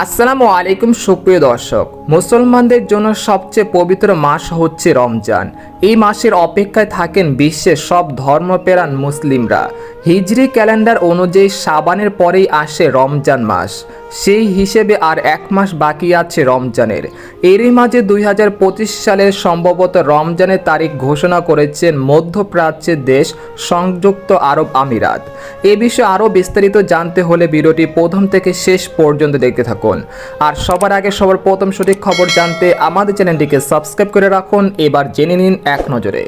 আসসালামু আলাইকুম সুপ্রিয় দর্শক, মুসলমানদের জন্য সবচেয়ে পবিত্র মাস হচ্ছে রমজান। এই মাসের অপেক্ষায় থাকেন বিশ্বের সব ধর্মপ্রাণ মুসলিমরা। হিজরি ক্যালেন্ডার অনুযায়ী শাবানের পরেই আসে রমজান মাস। সেই হিসেবে আর এক মাস বাকি আছে রমজানের। এরই মাঝে 2025 সালের সম্ভবত রমজানের তারিখ ঘোষণা করেছেন মধ্যপ্রাচ্যের দেশ সংযুক্ত আরব আমিরাত। এ বিষয়ে আরও বিস্তারিত জানতে হলে ভিডিওটি প্রথম থেকে শেষ পর্যন্ত দেখতে থাকুন। আর সবার আগে সবার প্রথম সঠিক খবর জানতে আমাদের চ্যানেলটিকে সাবস্ক্রাইব করে রাখুন। এবার জেনে নিন এক নজরে।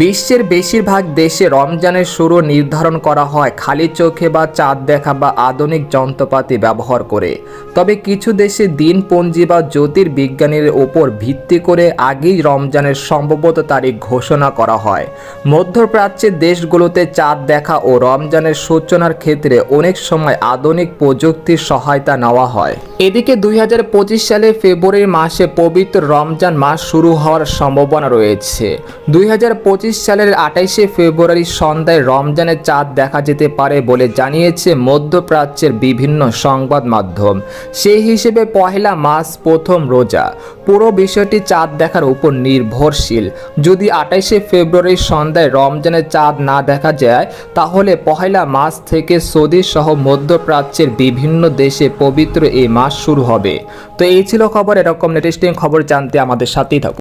বিশ্বের বেশিরভাগ দেশে রমজানের শুরু নির্ধারণ করা হয় খালি চোখে বা চাঁদ দেখা বা আধুনিক যন্ত্রপাতি ব্যবহার করে। তবে কিছু দেশে দিনপঞ্জি বা জ্যোতির্বিজ্ঞানীর ওপর ভিত্তি করে আগেই রমজানের সম্ভবত তারিখ ঘোষণা করা হয়। মধ্যপ্রাচ্যের দেশগুলোতে চাঁদ দেখা ও রমজানের সূচনার ক্ষেত্রে অনেক সময় আধুনিক প্রযুক্তির সহায়তা নেওয়া হয়। এদিকে 2025 সালে ফেব্রুয়ারি মাসে পবিত্র রমজান মাস শুরু হওয়ার সম্ভাবনা রয়েছে। 2025 সালের 28শে ফেব্রুয়ারি সন্ধ্যায় রমজানের চাঁদ দেখা যেতে পারে বলে জানিয়েছে মধ্যপ্রাচ্যের বিভিন্ন সংবাদ মাধ্যম। সেই হিসেবে পহেলা মাস প্রথম রোজা। পুরো বিষয়টি চাঁদ দেখার উপর নির্ভরশীল। যদি 28শে ফেব্রুয়ারি সন্ধ্যায় রমজানের চাঁদ না দেখা যায়, তাহলে পহেলা মাস থেকে সৌদি সহ মধ্যপ্রাচ্যের বিভিন্ন দেশে পবিত্র এই মাস শুরু হবে। তো এই ছিল খবর। এরকম লেটেস্টিং খবর জানতে আমাদের সাথেই থাকুন।